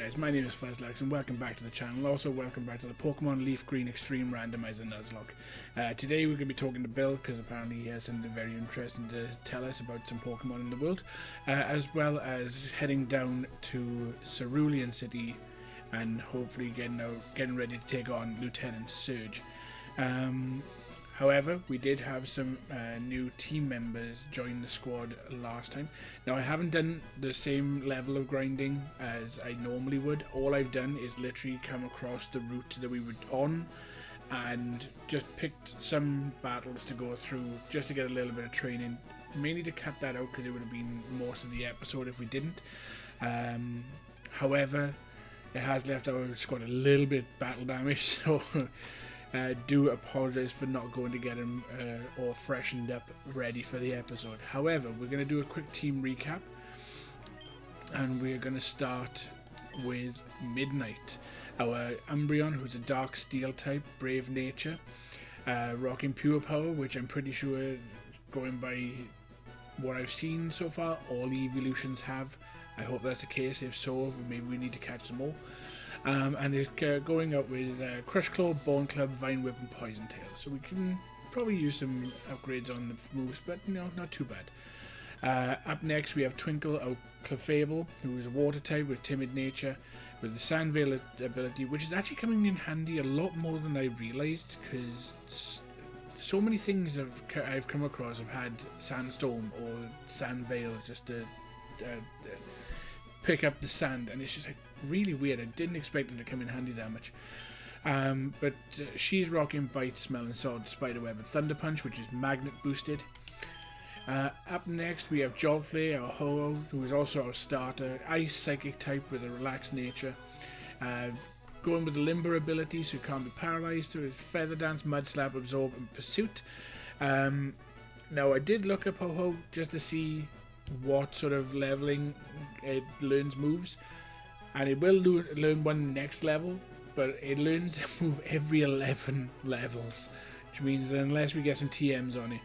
guys, my name is Fuzzlux and welcome back to the channel. Also welcome back to the Pokemon Leaf Green Extreme Randomizer Nuzlocke. Today we're going to be talking to Bill because apparently he has something very interesting to tell us about some Pokemon in the world, as well as heading down to Vermillion City and hopefully getting ready to take on Lieutenant Surge. However, we did have some new team members join the squad last time. Now, I haven't done the same level of grinding as I normally would. All I've done is literally come across the route that we were on and just picked some battles to go through just to get a little bit of training. Mainly to cut that out because it would have been most of the episode if we didn't. However, it has left our squad a little bit battle damaged, so... do apologise for not going to get him all freshened up, ready for the episode. However, we're going to do a quick team recap, and we're going to start with Midnight, our Umbreon, who's a Dark Steel type, Brave Nature, rocking Pure Power, which I'm pretty sure, going by what I've seen so far, all the evolutions have. I hope that's the case. If so, maybe we need to catch some more. And it's going up with Crush Claw, Bone Club, Vine Whip and Poison Tail. So we can probably use some upgrades on the moves, but no, not too bad. Up next we have Twinkle Clefable, who is a Water type with Timid Nature, with the Sand Veil ability, which is actually coming in handy a lot more than I realised, because so many things I've come across have had Sandstorm or Sand Veil just to pick up the sand, and it's just like really weird. I didn't expect it to come in handy that much. But she's rocking Bite, Smell and Sword, Spiderweb and Thunder Punch, which is magnet boosted. Up next we have Joltflay, our Ho-Oh, who is also our starter, Ice Psychic type with a relaxed nature. Going with the Limber ability, so can't be paralysed, with Feather Dance, Mud Slap, Absorb and Pursuit. Now I did look up Ho-Oh just to see what sort of leveling it learns moves, and it will learn one next level, but it learns a move every 11 levels, which means that unless we get some TMs on it,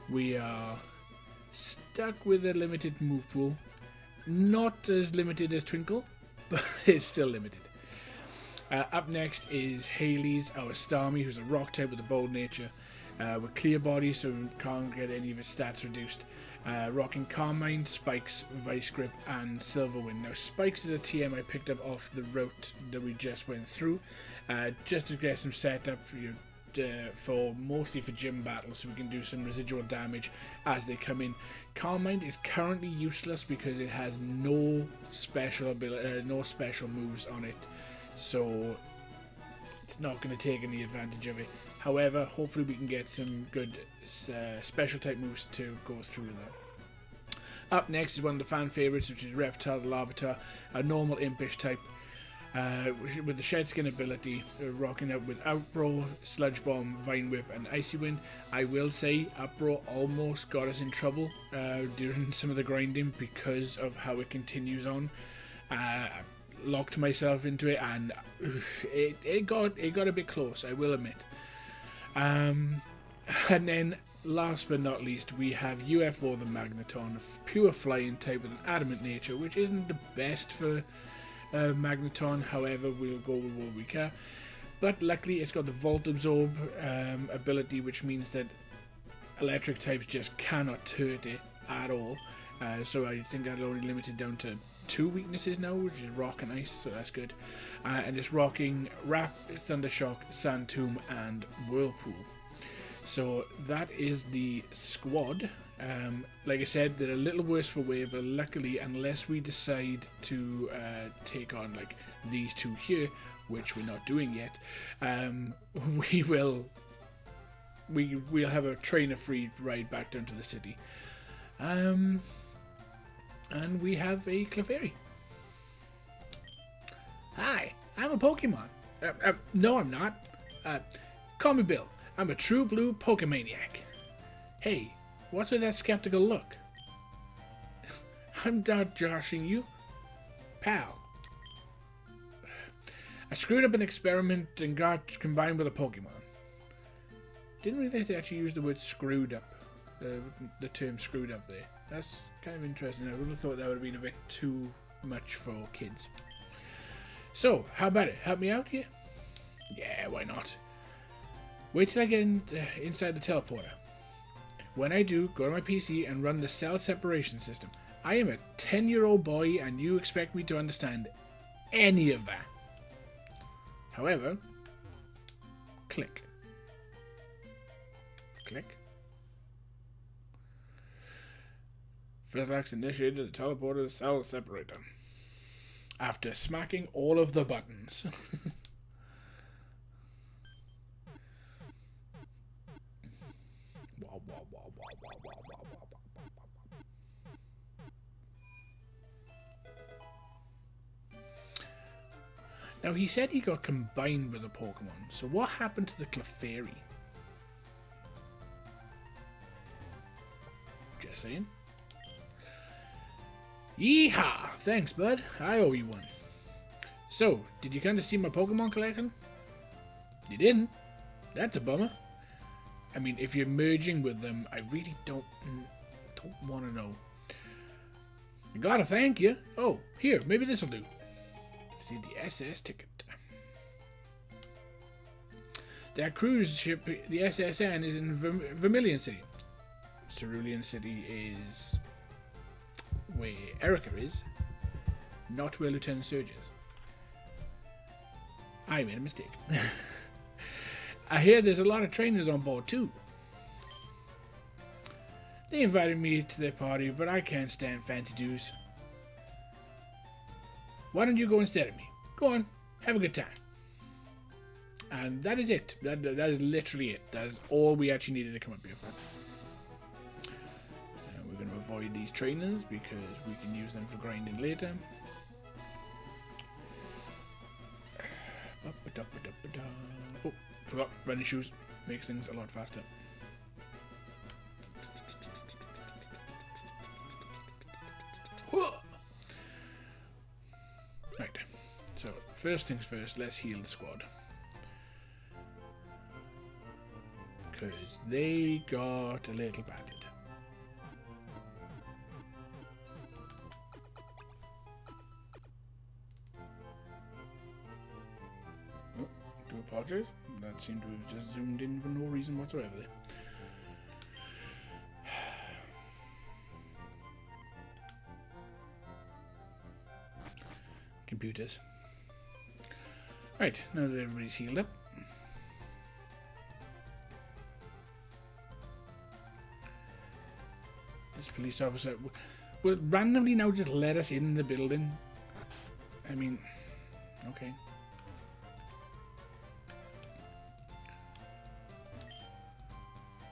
we are stuck with a limited move pool. Not as limited as Twinkle, but it's still limited. Up next is Haley's, our Starmie, who's a rock type with a bold nature, with clear body, so we can't get any of his stats reduced. Rocking Carmine, Spikes, Vice Grip and Silverwind. Now Spikes is a TM I picked up off the route that we just went through, just to get some setup mostly for gym battles, so we can do some residual damage as they come in. Carmine is currently useless because it has no special ability, no special moves on it, so it's not going to take any advantage of it. However, hopefully we can get some good special type moves to go through that. Up next is one of the fan favourites, which is Reptile the Lavator, a normal impish type, with the Shed Skin ability, rocking up with Outbrow, Sludge Bomb, Vine Whip and Icy Wind. I will say Outbrow almost got us in trouble during some of the grinding because of how it continues on. Locked myself into it and it got a bit close, I will admit. And then, last but not least, we have Ufo the Magneton, a pure flying type with an adamant nature, which isn't the best for Magneton. However, we'll go with what we can. But luckily, it's got the Volt Absorb ability, which means that electric types just cannot hurt it at all. So I think I'll only limit it down to 2 weaknesses now, which is Rock and Ice, so that's good. And it's rocking Wrap, Thundershock, Sand Tomb and Whirlpool. So that is the squad. Like I said, they're a little worse for wear, but luckily, unless we decide to take on like these two here, which we're not doing yet, we'll have a trainer-free ride back down to the city. And we have a Clefairy. Hi, I'm a Pokemon. No, I'm not. Call me Bill. I'm a true blue Pokémaniac. Hey, what's with that skeptical look? I'm not joshing you, pal. I screwed up an experiment and got combined with a Pokemon. Didn't realize they actually used the word screwed up. The term screwed up there. That's kind of interesting. I would have thought that would have been a bit too much for kids. So, how about it? Help me out here? Yeah, why not? Wait till I get inside the teleporter. When I do, go to my PC and run the cell separation system. I am a 10-year-old boy and you expect me to understand any of that. However, click. Click. Frizzlax initiated the teleporter cell separator. After smacking all of the buttons. Now, he said he got combined with a Pokemon, so what happened to the Clefairy? Just saying. Yeehaw! Thanks, bud. I owe you one. So, did you kind of see my Pokemon collection? You didn't? That's a bummer. I mean, if you're merging with them, I really don't want to know. I gotta thank you. Oh, here, maybe this'll do. See the SS ticket. That cruise ship, the SSN, is in Vermillion City. Cerulean City is where Erica is, not where Lieutenant Surge is. I made a mistake. I hear there's a lot of trainers on board too. They invited me to their party, but I can't stand fancy dues. Why don't you go instead of me? Go on, have a good time. And that is it. That is literally it. That is all we actually needed to come up here for. We're going to avoid these trainers because we can use them for grinding later. Oh, forgot. Running shoes makes things a lot faster. Right. So, first things first, let's heal the squad. Because they got a little battered. Oh, do apologize. That seemed to have just zoomed in for no reason whatsoever there. Computers. Right, now that everybody's healed up. This police officer will randomly now just let us in the building. I mean, okay.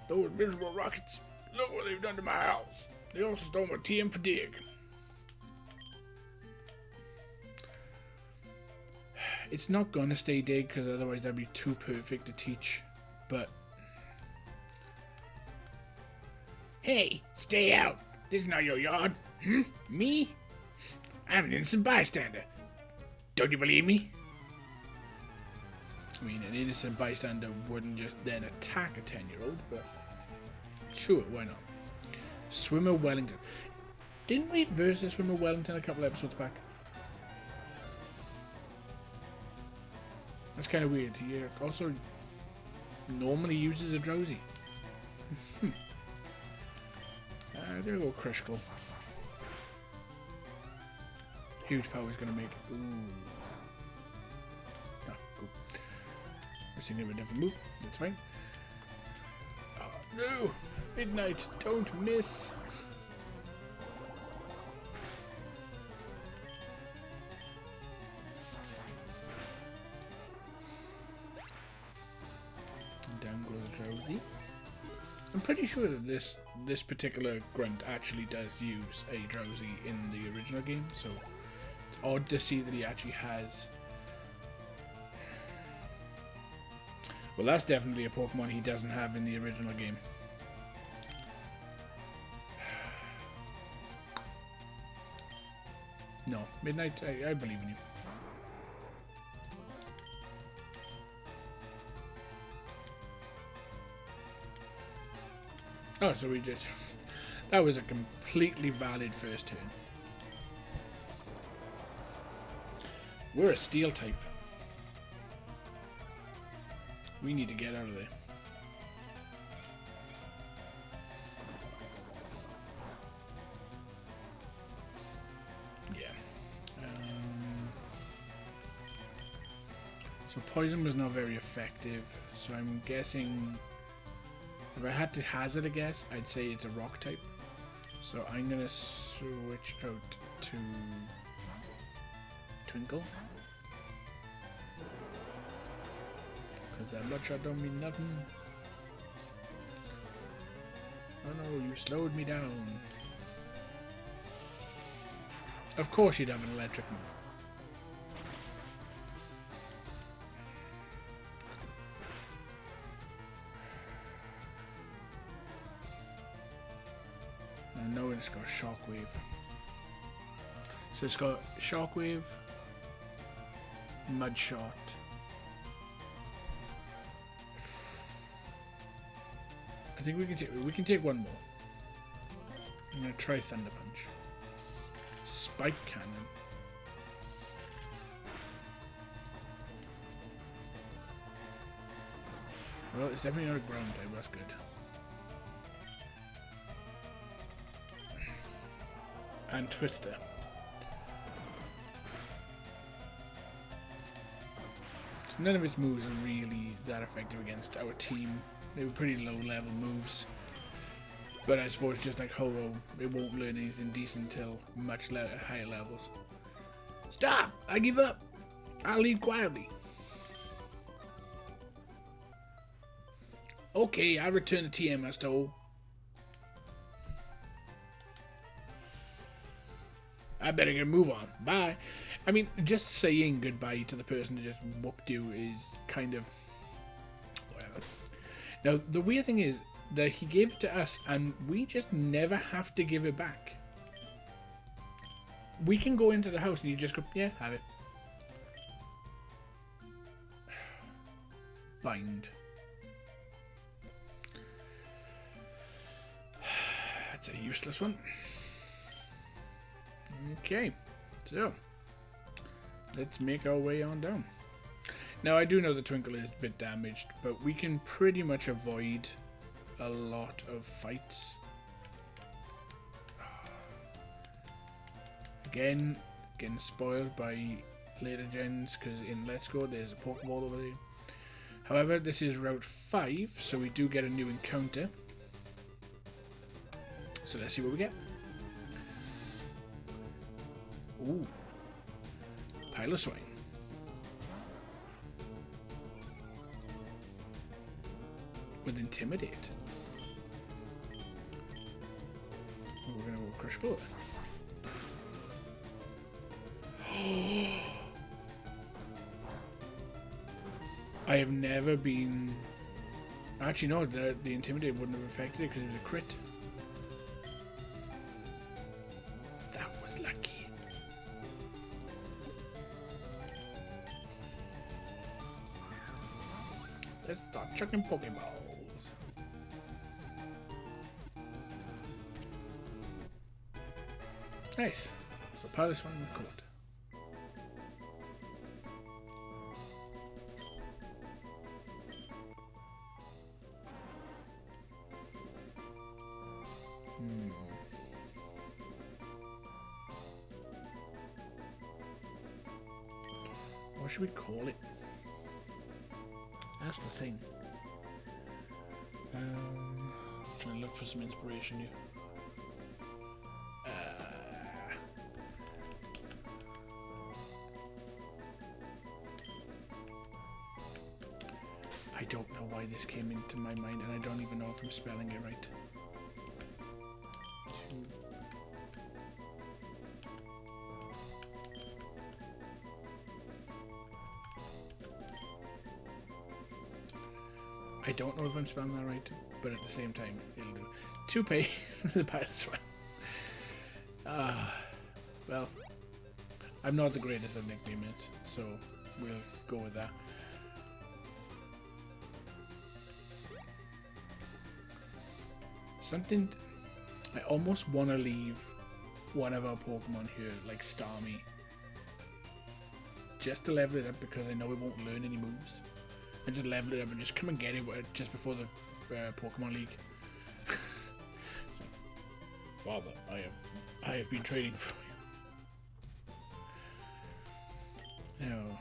Those miserable rockets. Look what they've done to my house. They also stole my TM for dig. It's not gonna stay dig because otherwise that'd be too perfect to teach. But hey, stay out! This is not your yard. Me? I'm an innocent bystander. Don't you believe me? I mean, an innocent bystander wouldn't just then attack a 10-year-old, but sure, why not? Swimmer Wellington. Didn't we versus Swimmer Wellington a couple episodes back? That's kind of weird. He also normally uses a Drowsy. I'm gonna go Critical. Huge power is gonna make. Ooh. Ah, cool. We're seeing a different move. That's fine. Oh, no! Midnight! Don't miss! Down goes Drowsy. I'm pretty sure that this particular grunt actually does use a Drowsy in the original game, so it's odd to see that he actually has. Well, that's definitely a Pokemon he doesn't have in the original game. No, Midnight, I believe in you. Oh, so we just... That was a completely valid first turn. We're a steel type. We need to get out of there. Yeah. So poison was not very effective. So I'm guessing, if I had to hazard a guess, I'd say it's a rock type. So I'm gonna switch out to Twinkle. Because that bloodshot don't mean nothing. Oh no, you slowed me down. Of course you'd have an electric move. I know it's got Shockwave. So it's got Shockwave, Mud Shot. I think we can take one more. I'm gonna try Thunder Punch. Spike Cannon. Well, it's definitely not a ground type, that's good. And Twister. So none of its moves are really that effective against our team. They were pretty low level moves. But I suppose just like Ho-Oh, it won't learn anything decent until much higher levels. Stop! I give up! I'll leave quietly. Okay, I return to TM, Master O. I better get a move on. Bye. I mean, just saying goodbye to the person that just whooped you is kind of whatever. Now, the weird thing is that he gave it to us and we just never have to give it back. We can go into the house and you just go, yeah, have it. Bind. That's a useless one. Okay, so let's make our way on down. Now I do know the Twinkle is a bit damaged, but we can pretty much avoid a lot of fights. Again, getting spoiled by later gens because in Let's Go there's a Pokeball over there. However, this is Route 5, so we do get a new encounter. So let's see what we get. Ooh. Piloswine. With Intimidate. Oh, we're gonna go Crush Bullet. I have never been... Actually, no, the Intimidate wouldn't have affected it because it was a crit. That was lucky. Let's start chucking Pokeballs. Nice. So Piloswine caught. What should we call it? That's the thing. Trying to look for some inspiration here. I don't know why this came into my mind, and I don't even know if I'm spelling it right. I don't know if I'm spelling that right, but at the same time, it'll do. Toupee, the Piloswine. Well, I'm not the greatest of nicknames, so we'll go with that. Something, I almost want to leave one of our Pokemon here, like Starmie, just to level it up because I know it won't learn any moves. I just level it up and just come and get it just before the Pokemon League. So, Father, I have been trading for you. Now,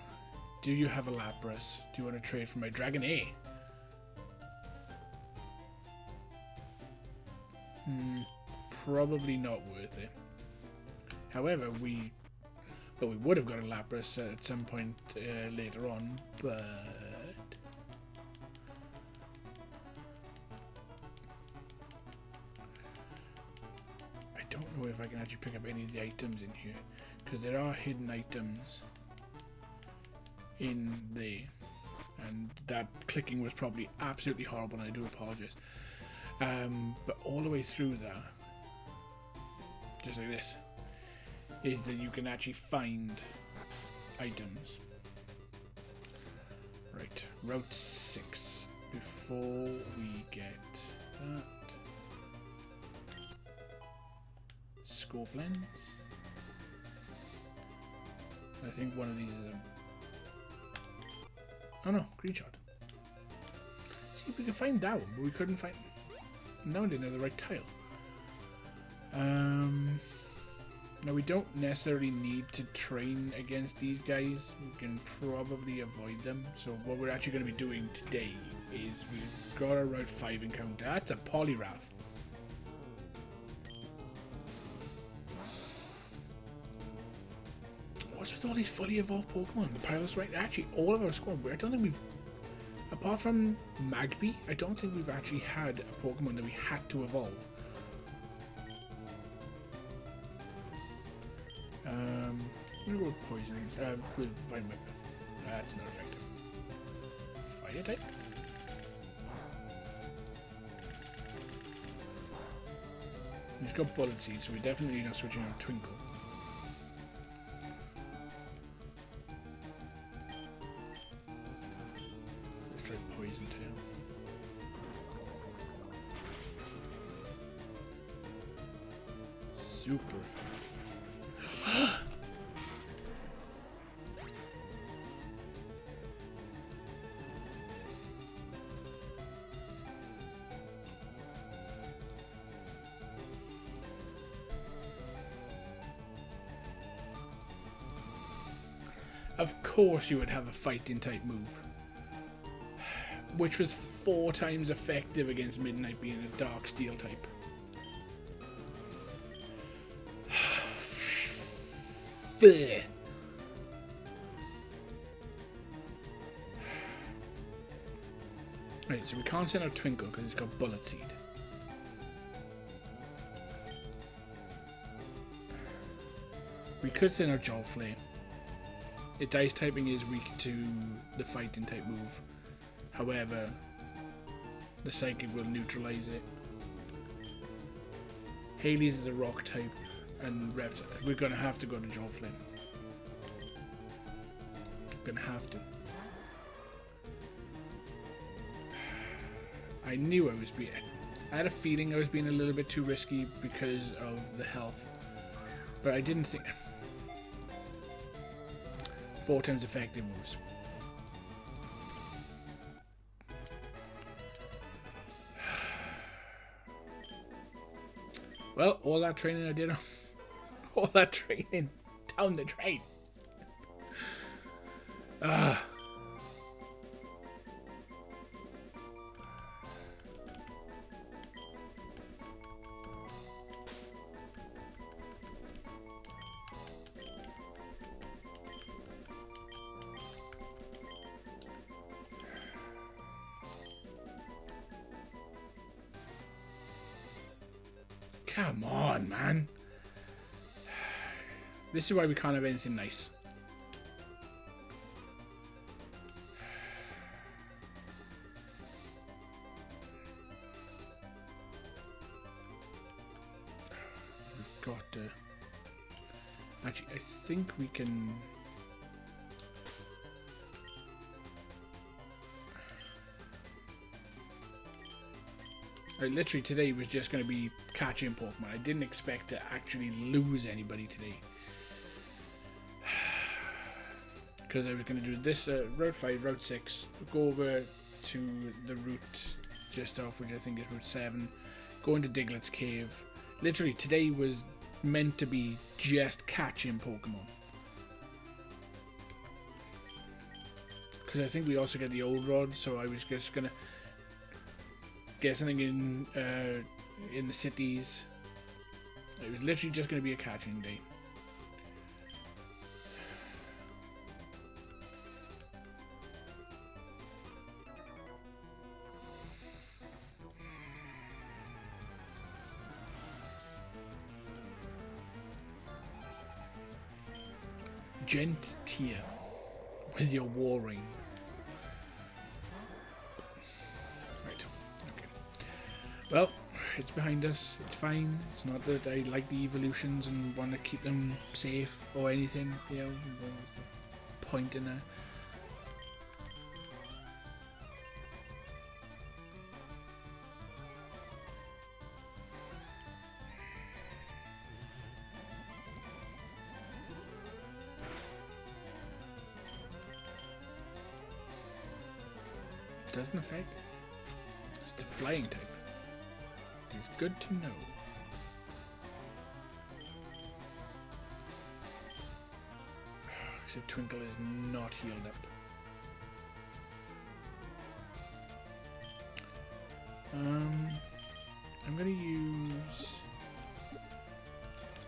do you have a Lapras? Do you want to trade for my Dragonair? Probably not worth it. However, we would have got a Lapras at some point later on, but I don't know if I can actually pick up any of the items in here, because there are hidden items in there, and that clicking was probably absolutely horrible, and I do apologize. But all the way through there, just like this, is that you can actually find items. Right, Route 6. Before we get that, Scorp Lens. I think one of these is a... Oh no, Green Shot. See, we could find that one, but we couldn't find... No, I didn't have the right tile. Now we don't necessarily need to train against these guys. We can probably avoid them. So what we're actually going to be doing today is we've got a Route 5 encounter. That's a Polywrath. What's with all these fully evolved Pokemon? The pilots, right? Actually, all of our squad. I don't think we've... Apart from Magby, I don't think we've actually had a Pokemon that we had to evolve. I'm gonna go with Poison. With Vine Whip. That's not effective. Fire type? He's got Bullet Seed, so we're definitely not switching on Twinkle. Let's try Poison Tail. Super effective. Of course you would have a fighting type move, which was 4 times effective against Midnight being a Dark Steel type. Right, so we can't send out Twinkle because it's got Bullet Seed. We could send out Jaw Flare. Its ice typing is weak to the fighting type move. However, the psychic will neutralize it. Haley's is a rock type, and Reptile. We're gonna have to go to Jaw Flare. Gonna have to. I knew I was being... I had a feeling I was being a little bit too risky because of the health. But I didn't think... 4 times effective moves. Well, all that training I did on... all that training down the drain. Come on, man. This is why we can't have anything nice. We've got actually, I think we can... Literally today was just going to be catching Pokemon. I didn't expect to actually lose anybody today. because I was going to do this Route 5, Route 6, go over to the route just off, which I think is Route 7, go into Diglett's Cave. Literally, today was meant to be just catching Pokemon. Because I think we also get the old rod, so I was just going to get something in the cities. It was literally just going to be a catching day. Gentia with your war ring. Right. Okay. Well, it's behind us. It's fine. It's not that I like the evolutions and want to keep them safe or anything. You know, what's the point in that? Doesn't affect. It's the flying type. It is good to know. Except Twinkle is not healed up. I'm going to use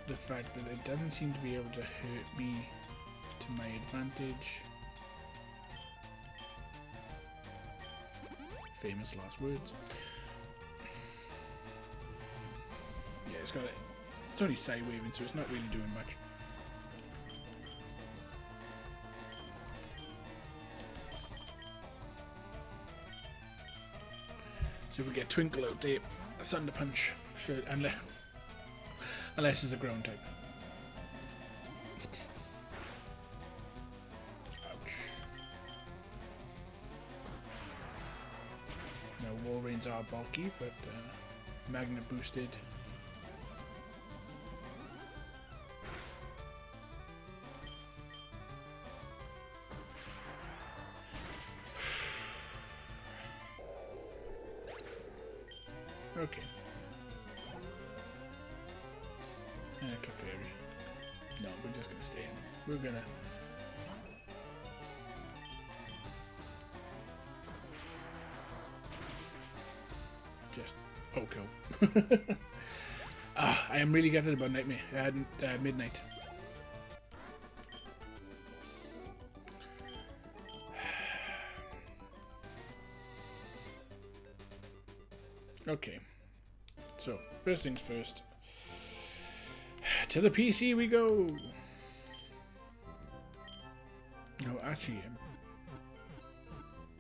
the fact that it doesn't seem to be able to hurt me to my advantage. Famous last words. Yeah, it's got it. It's only side waving, so it's not really doing much. So if we get Twinkle out there, a Thunder Punch should, unless it's a ground type. Wolverines are bulky, but magnet boosted. Okay. Clefairy. No, we're just gonna stay in. We're gonna. Poke. I am really gutted about Nightmare. Midnight. Okay. So, first things first. To the PC we go! No, actually, I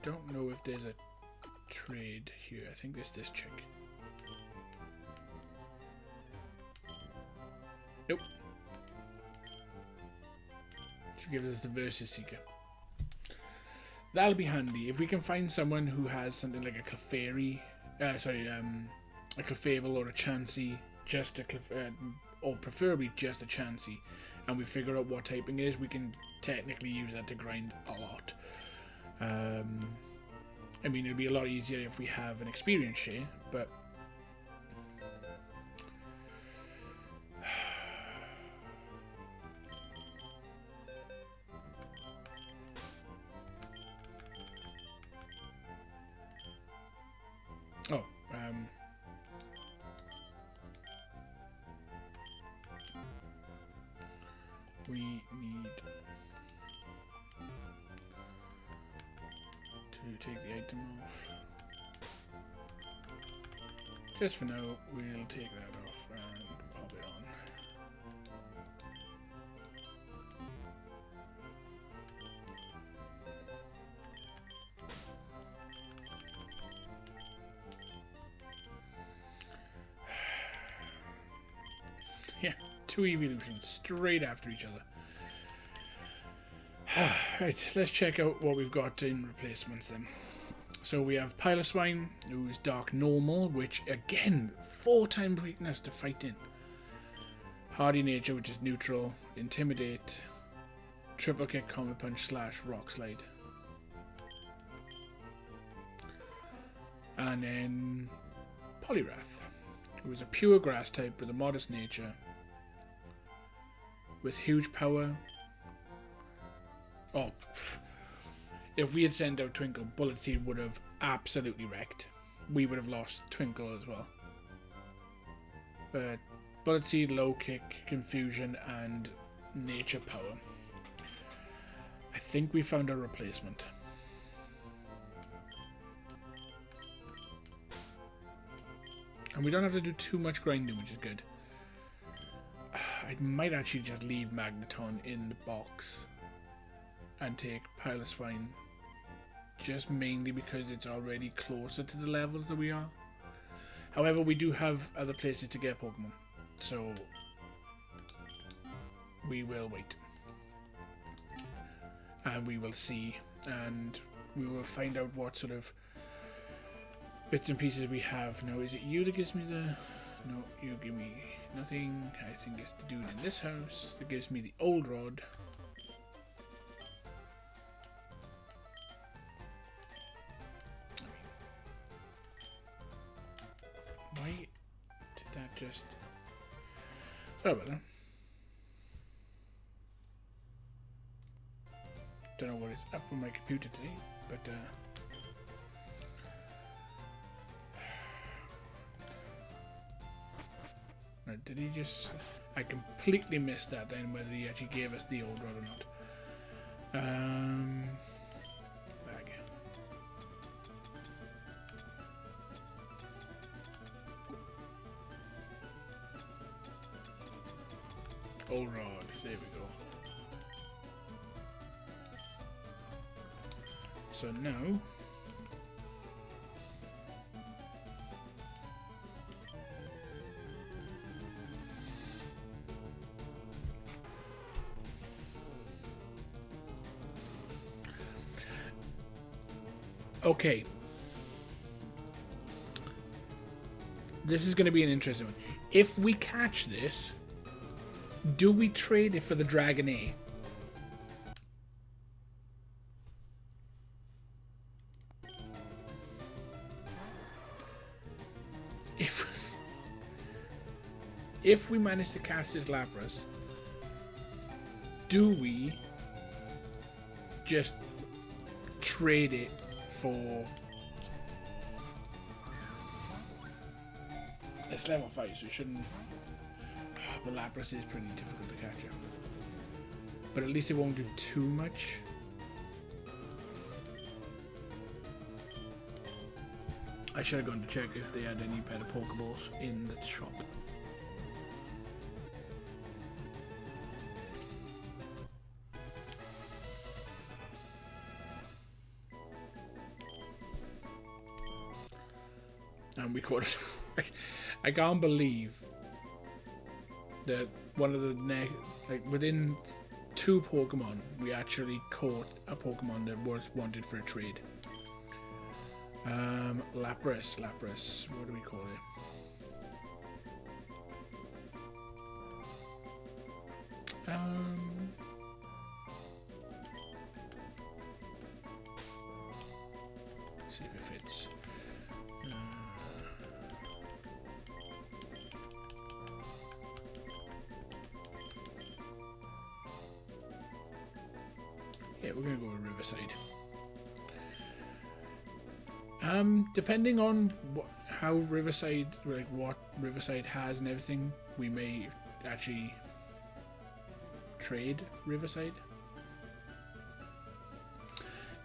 don't know if there's a trade here. I think there's this chick. Nope. She gives us the Versus Seeker. That'll be handy if we can find someone who has something like a Clefairy, a Clefable or a Chansey, just a or preferably just a Chansey, and we figure out what typing it is. We can technically use that to grind a lot. I mean, it'll be a lot easier if we have an experience share, but we need to take the item off. Just for now, we'll take that off and pop it on. Yeah, 2 evolutions straight after each other. Right, let's check out what we've got in replacements then. So we have Piloswine, who's Dark Normal, which again, 4 times weakness to fight in. Hardy Nature, which is neutral. Intimidate. Triple Kick, Comet Punch, Slash, Rock Slide. And then Polywrath, who is a pure grass type with a modest nature, with huge power. Oh, if we had sent out Twinkle, Bullet Seed would have absolutely wrecked. We would have lost Twinkle as well. But Bullet Seed, Low Kick, Confusion, and Nature Power. I think we found a replacement. And we don't have to do too much grinding, which is good. I might actually just leave Magneton in the box and take Pile of Swine, just mainly because it's already closer to the levels that we are. However, we do have other places to get Pokemon, so we will wait. And we will see, and we will find out what sort of bits and pieces we have. Now, is it you that gives me the... No, you give me nothing. I think it's the dude in this house that gives me the old rod. Why did that just... Sorry about that. Don't know what is up on my computer today, but now, did he just... I completely missed that then, whether he actually gave us the old rod or not. Bag. Old rod, there we go. So now okay, this is going to be an interesting one. If we catch this, do we trade it for the Dragon A? If we manage to catch this Lapras, do we just trade it for... It's level 5, so it shouldn't... The Lapras is pretty difficult to catch up. But at least it won't do too much. I should have gone to check if they had any better Pokeballs in the shop. And we caught it. I can't believe that one of the within 2 Pokemon, we actually caught a Pokemon that was wanted for a trade. Lapras. What do we call it? See if it fits. Yeah, we're gonna go with Riverside. Depending on how Riverside, like what Riverside has and everything, we may actually trade Riverside.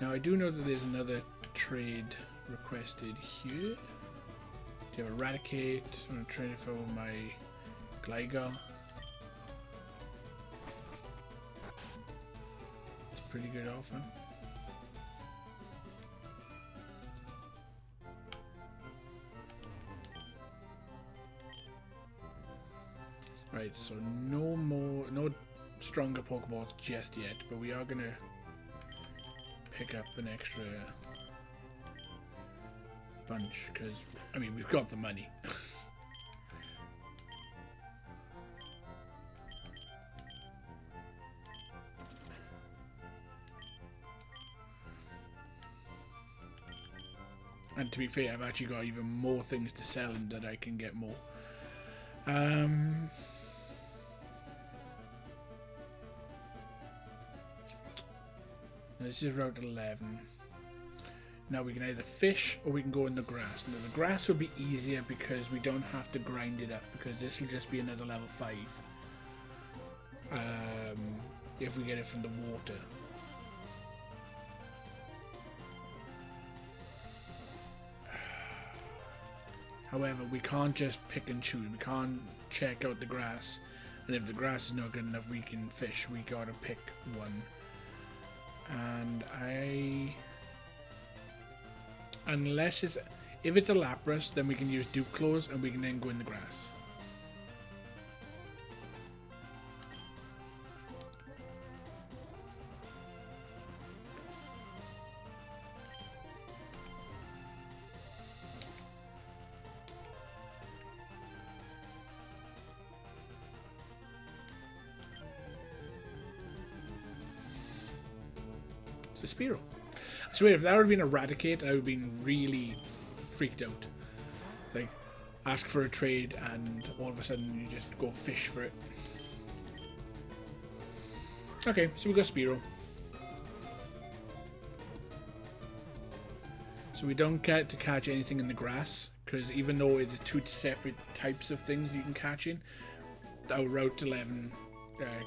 Now I do know that there's another trade requested here. Do you have Eradicate? I'm gonna trade it for my Gligar. It's a pretty good offer. Right, so no stronger Pokeballs just yet, but we are gonna pick up an extra bunch because, I mean, we've got the money. And to be fair, I've actually got even more things to sell and that I can get more. This is Route 11. Now we can either fish or we can go in the grass. Now the grass will be easier because we don't have to grind it up, because this will just be another level 5. If we get it from the water. However, we can't just pick and choose. We can't check out the grass, and if the grass is not good enough, we can fish. We gotta pick one. And unless if it's a Lapras, then we can use Duke Claws and we can then go in the grass. It's a Spearow. I swear, if that would have been Eradicate, I would have been really freaked out. Like, ask for a trade and all of a sudden you just go fish for it. Okay, so we got Spearow. So we don't get to catch anything in the grass, because even though it is 2 separate types of things you can catch in, our Route 11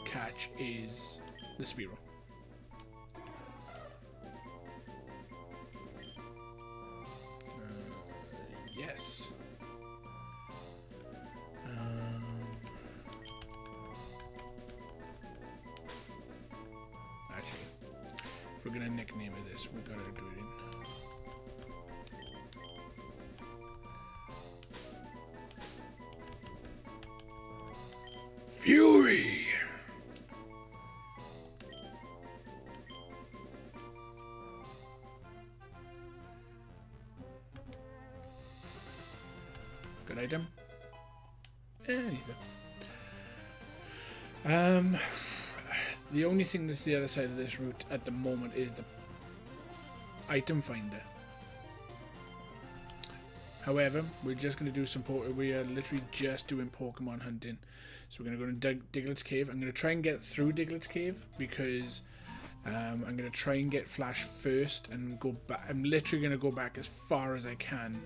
catch is the Spearow. Yes. Actually, if we're gonna nickname it this, we gotta do it in. Fury! Good item. Neither. The only thing that's the other side of this route at the moment is the item finder. However, we're just going to do some we are literally just doing Pokemon hunting. So we're going to go to Diglett's Cave. I'm going to try and get through Diglett's Cave because I'm going to try and get Flash first and go back. I'm literally going to go back as far as I can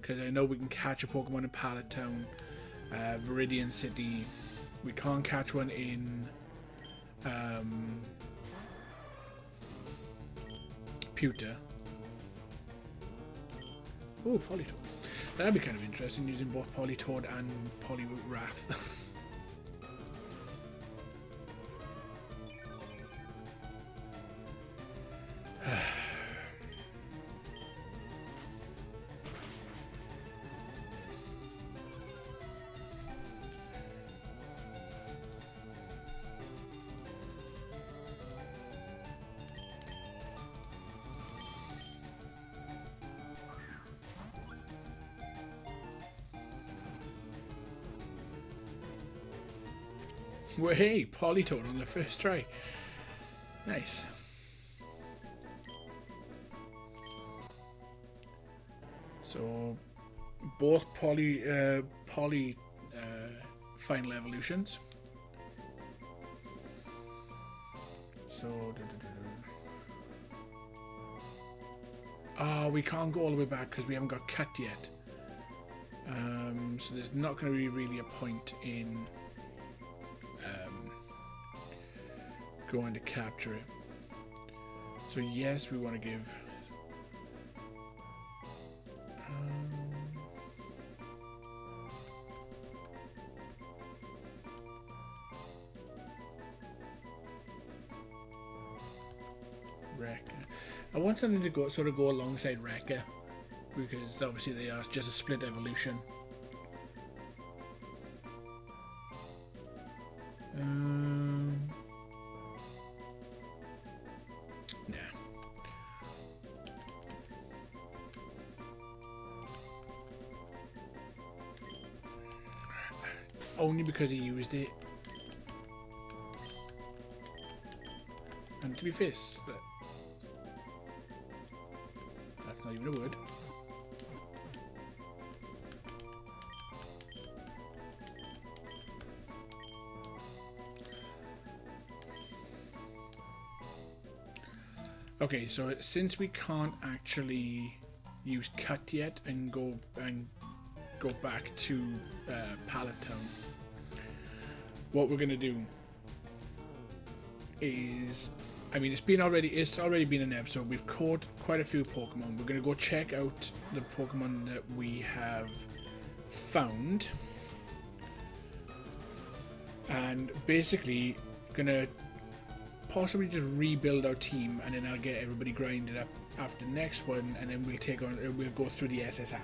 because I know we can catch a Pokemon in Pallet Town, Vermillion City. We can't catch one in Pewter. Oh, Politoed. That'd be kind of interesting, using both Politoed and Polywrath. Well, hey, Politoed on the first try. Nice. So, both poly final evolutions. So, we can't go all the way back because we haven't got cut yet. So there's not going to be really a point in going to capture it. So yes, we want to give Rekka. I want something to go alongside Rekka, because obviously they are just a split evolution. Nah. Only because he used it. And to be fair, that's not even a word. Okay, so since we can't actually use cut yet and go back to Pallet Town, what we're gonna do is, I mean, it's already been an episode. We've caught quite a few Pokemon. We're gonna go check out the Pokemon that we have found, and basically gonna possibly just rebuild our team, and then I'll get everybody grinded up after the next one, and then we'll go through the SSN.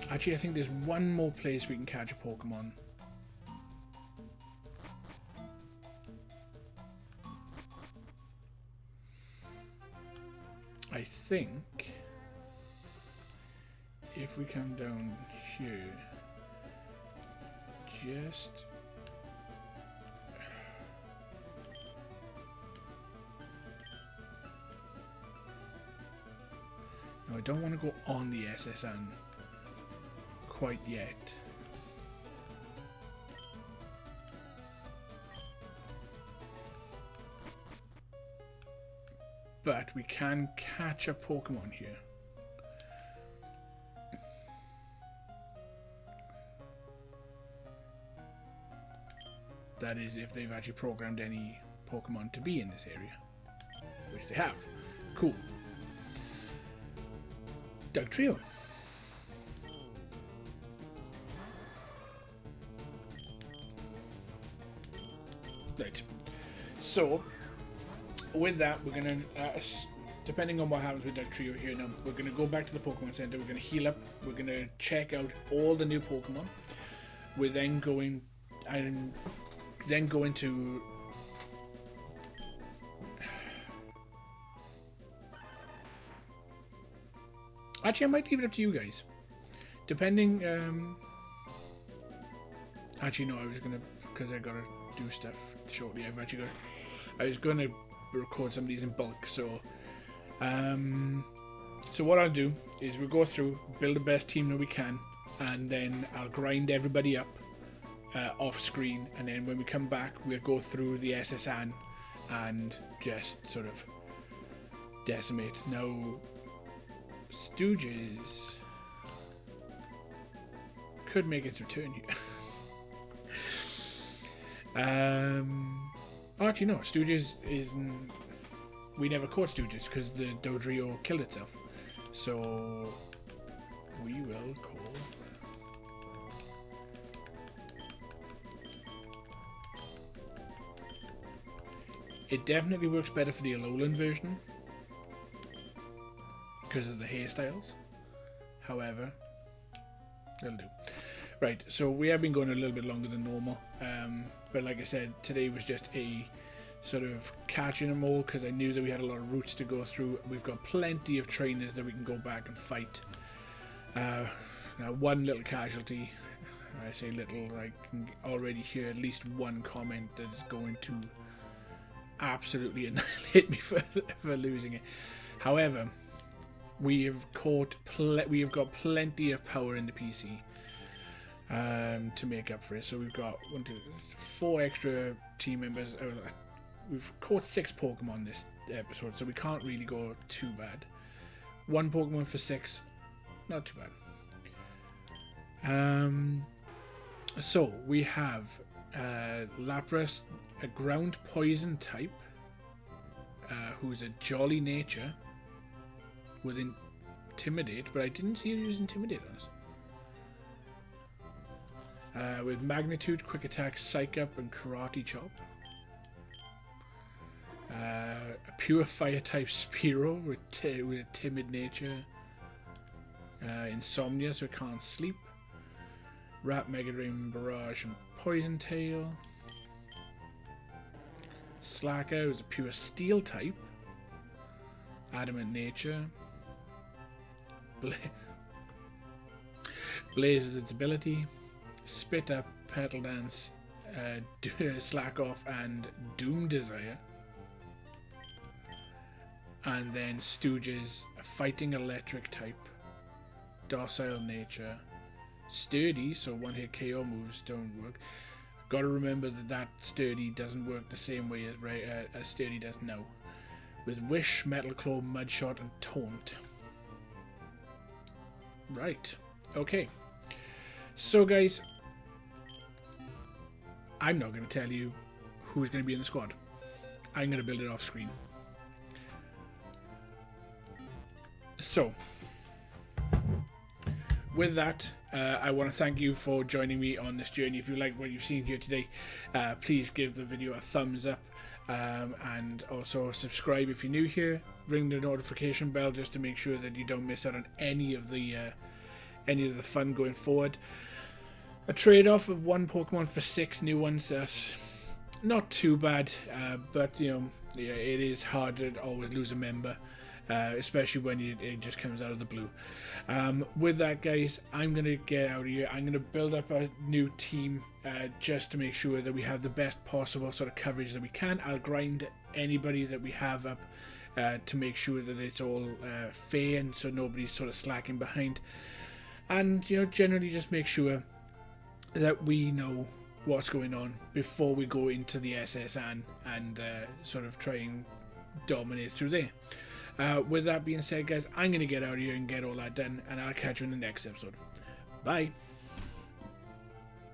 Actually, I think there's one more place we can catch a Pokemon. I think if we come down here, just no, I don't want to go on the SSN quite yet. But we can catch a Pokemon here. That is, if they've actually programmed any Pokemon to be in this area, which they have. Cool. Dugtrio. Right. So, with that, we're going to, depending on what happens with Dugtrio here now, we're going to go back to the Pokemon Center, we're going to heal up, we're going to check out all the new Pokemon. We're then going into actually, I might leave it up to you guys. Depending, actually no, I was gonna, because I gotta do stuff shortly. I was gonna record some of these in bulk, so so what I'll do is we'll go through, build the best team that we can, and then I'll grind everybody up off screen, and then when we come back we'll go through the SSN and just sort of decimate. Now, Stooges could make its return here. Actually no, Stooges isn't, we never caught Stooges because the Dodrio killed itself, so we will call it. Definitely works better for the Alolan version because of the hairstyles. However, that'll do. Right, so we have been going a little bit longer than normal, but like I said, today was just a sort of catching them all because I knew that we had a lot of routes to go through. We've got plenty of trainers that we can go back and fight. Now, one little casualty, I say little, I can already hear at least one comment that is going to absolutely annihilate me for losing it. However, we have got plenty of power in the PC to make up for it. So we've got 4 extra team members. We've caught 6 Pokemon this episode, so we can't really go too bad. 1 Pokemon for 6, not too bad. So we have Lapras, a ground poison type, who's a jolly nature with Intimidate, but I didn't see it use Intimidate on us. With Magnitude, Quick Attack, Psych Up, and Karate Chop. A pure Fire type Spearow with a timid nature. Insomnia, so it can't sleep. Wrap, Mega Drain, Barrage, and Poison Tail. Slacker is a pure Steel type. Adamant nature. Blaze is its ability. Spit Up, Petal Dance, Slack Off, and Doom Desire. And then Stooges, a fighting electric type. Docile nature. Sturdy, so one hit KO moves don't work. Got to remember that sturdy doesn't work the same way as sturdy does now. With Wish, Metal Claw, Mudshot, and Taunt. Right. Okay. So, guys, I'm not going to tell you who's going to be in the squad. I'm going to build it off screen. So, with that, I want to thank you for joining me on this journey. If you like what you've seen here today, please give the video a thumbs up, and also subscribe if you're new here. Ring the notification bell just to make sure that you don't miss out on any of the fun going forward. A trade-off of 1 Pokemon for 6 new ones, that's not too bad, but you know, yeah, it is hard to always lose a member, especially when it just comes out of the blue. With that, guys, I'm going to get out of here. I'm going to build up a new team just to make sure that we have the best possible sort of coverage that we can. I'll grind anybody that we have up to make sure that it's all fair and so nobody's sort of slacking behind. And, you know, generally just make sure that we know what's going on before we go into the SSN and sort of try and dominate through there. With that being said, guys, I'm going to get out of here and get all that done, and I'll catch you in the next episode. Bye.